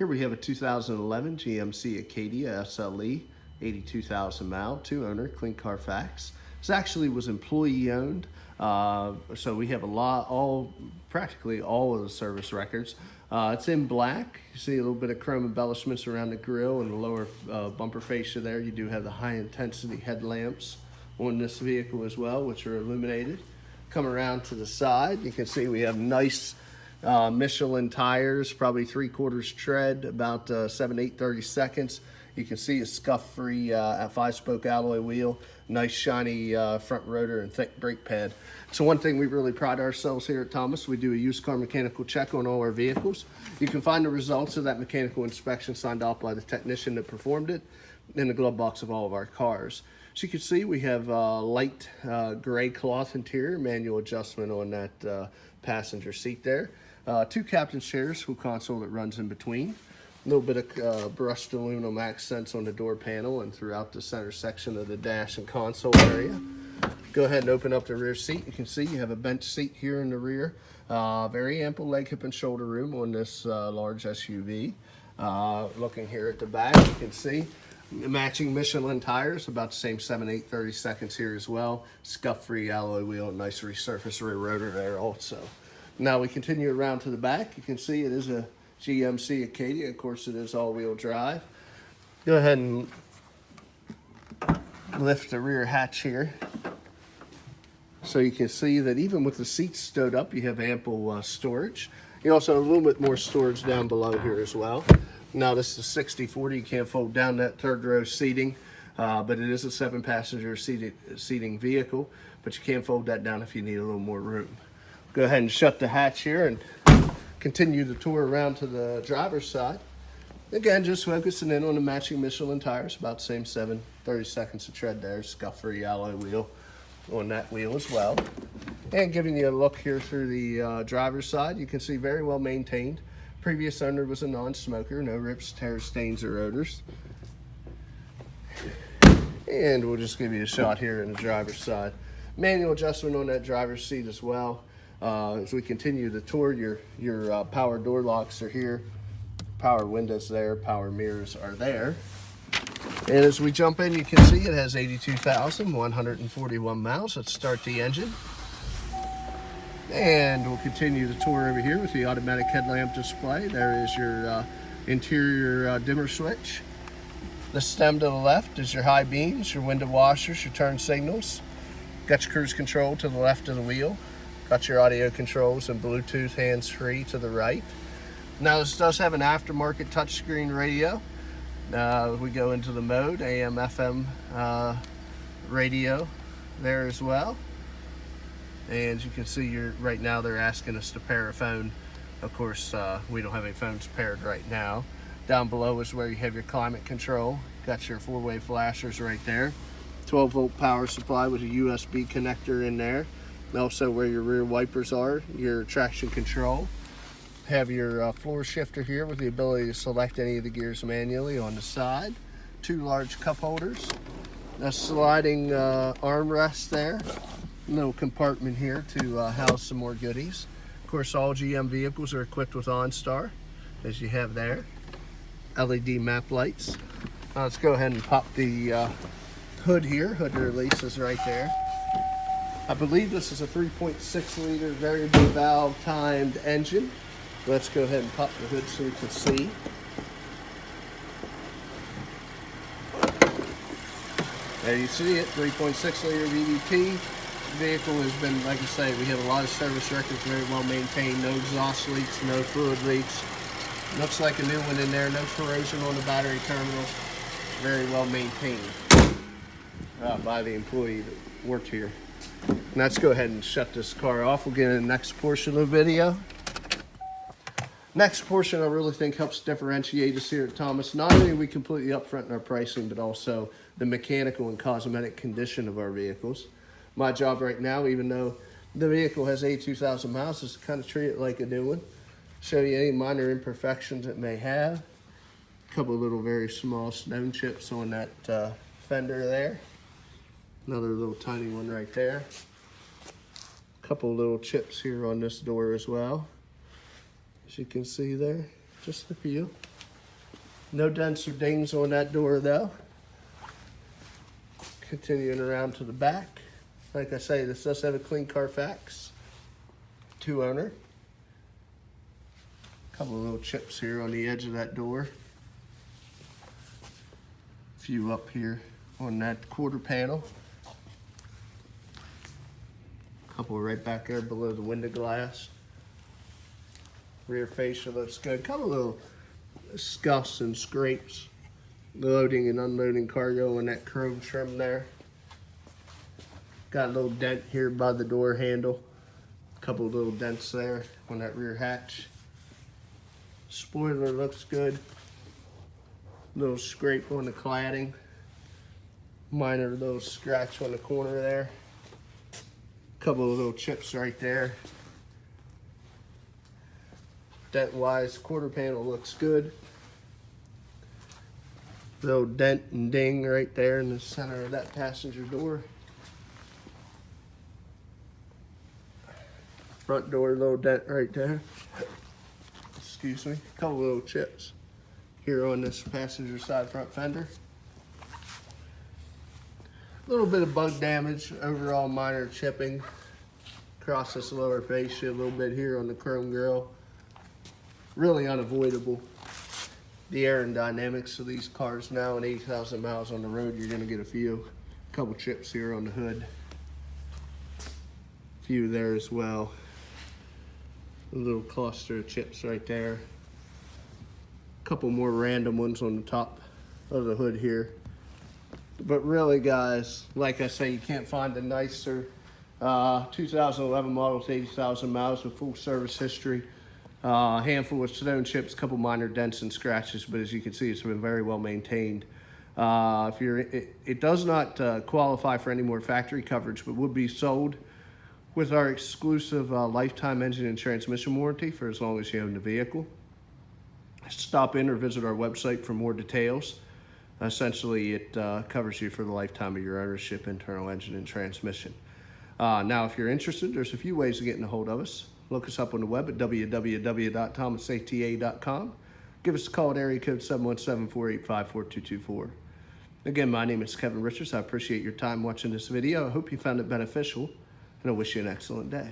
Here we have a 2011 GMC Acadia SLE, 82,000 mile, 2-owner, clean Carfax. This actually was employee owned, so we have practically all of the service records. It's in black. You see a little bit of chrome embellishments around the grille and the lower bumper fascia there. You do have the high intensity headlamps on this vehicle as well, which are illuminated. Come around to the side, you can see we have nice Michelin tires, probably 3/4 tread, about 7/8/32. You can see a scuff-free 5-spoke alloy wheel, nice shiny front rotor and thick brake pad. So one thing we really pride ourselves here at Thomas, we do a used car mechanical check on all our vehicles. You can find the results of that mechanical inspection signed off by the technician that performed it in the glove box of all of our cars. So you can see we have light gray cloth interior, manual adjustment on that passenger seat there. 2 captain's chairs, full console that runs in between. A little bit of brushed aluminum accents on the door panel and throughout the center section of the dash and console area. Go ahead and open up the rear seat. You can see you have a bench seat here in the rear. Very ample leg, hip, and shoulder room on this large SUV. Looking here at the back, you can see matching Michelin tires, about the same 7/8/32 here as well. Scuff-free alloy wheel, nice resurfaced rear rotor there also. Now we continue around to the back. You can see it is a GMC Acadia. Of course, it is all-wheel drive. Go ahead and lift the rear hatch here. So you can see that even with the seats stowed up, you have ample storage. You also have a little bit more storage down below here as well. Now this is 60/40. You can't fold down that third row seating, but it is a 7-passenger seating vehicle, but you can fold that down if you need a little more room. Go ahead and shut the hatch here and continue the tour around to the driver's side. Again, just focusing in on the matching Michelin tires, about the same 7/32 of tread there, scuff-free alloy wheel on that wheel as well. And giving you a look here through the driver's side, you can see very well maintained. Previous owner was a non-smoker, no rips, tears, stains, or odors. And we'll just give you a shot here in the driver's side. Manual adjustment on that driver's seat as well. As we continue the tour, your power door locks are here, power windows there, power mirrors are there. And as we jump in, you can see it has 82,141 miles. Let's start the engine. And we'll continue the tour over here with the automatic headlamp display. There is your interior dimmer switch. The stem to the left is your high beams, your window washers, your turn signals. Got your cruise control to the left of the wheel. Got your audio controls and Bluetooth hands-free to the right. Now this does have an aftermarket touchscreen radio. We go into the mode, AM, FM radio there as well. And as you can see, right now they're asking us to pair a phone. Of course, we don't have any phones paired right now. Down below is where you have your climate control. Got your 4-way flashers right there. 12-volt power supply with a USB connector in there. Also where your rear wipers are, your traction control. Have your floor shifter here with the ability to select any of the gears manually on the side. 2 large cup holders. A sliding armrest there. Little compartment here to house some more goodies. Of course, all GM vehicles are equipped with OnStar, as you have there. LED map lights. Let's go ahead and pop the hood here. Hood release is right there. I believe this is a 3.6 liter variable valve timed engine. Let's go ahead and pop the hood so we can see. There you see it, 3.6 liter VVT. Vehicle has been, like I say, we have a lot of service records, very well maintained, no exhaust leaks, no fluid leaks. Looks like a new one in there, no corrosion on the battery terminals. Very well maintained by the employee that worked here. And let's go ahead and shut this car off. We'll get in the next portion of the video. Next portion I really think helps differentiate us here at Thomas. Not only are we completely upfront in our pricing, but also the mechanical and cosmetic condition of our vehicles. My job right now, even though the vehicle has 82,000 miles, is to kind of treat it like a new one. Show you any minor imperfections it may have. A couple of little very small stone chips on that fender there. Another little tiny one right there. A couple of little chips here on this door as well. As you can see there, just a few. No dents or dings on that door though. Continuing around to the back. Like I say, this does have a clean Carfax. 2 owner. Couple of little chips here on the edge of that door. A few up here on that quarter panel. Couple right back there below the window glass. Rear fascia looks good. Couple of little scuffs and scrapes. Loading and unloading cargo on that chrome trim there. Got a little dent here by the door handle. A couple of little dents there on that rear hatch. Spoiler looks good. Little scrape on the cladding. Minor little scratch on the corner there. Couple of little chips right there. Dent wise, quarter panel looks good. Little dent and ding right there in the center of that passenger door. Front door, little dent right there. Excuse me. Couple little chips here on this passenger side front fender. A little bit of bug damage, overall minor chipping across this lower fascia, a little bit here on the chrome grille. Really unavoidable. The aerodynamics of these cars now and 80,000 miles on the road, you're gonna get a couple chips here on the hood. A few there as well. A little cluster of chips right there. A couple more random ones on the top of the hood here. But really guys, like I say, you can't find a nicer 2011 model with 80,000 miles with full service history. A handful of stone chips, a couple minor dents and scratches, but as you can see, it's been very well maintained. It does not qualify for any more factory coverage, but would be sold with our exclusive lifetime engine and transmission warranty for as long as you own the vehicle. Stop in or visit our website for more details. Essentially, it covers you for the lifetime of your ownership, internal engine and transmission. Now, if you're interested, there's a few ways of getting a hold of us. Look us up on the web at www.thomasata.com. Give us a call at area code 717-485-4224. Again, my name is Kevin Richards. I appreciate your time watching this video. I hope you found it beneficial, and I wish you an excellent day.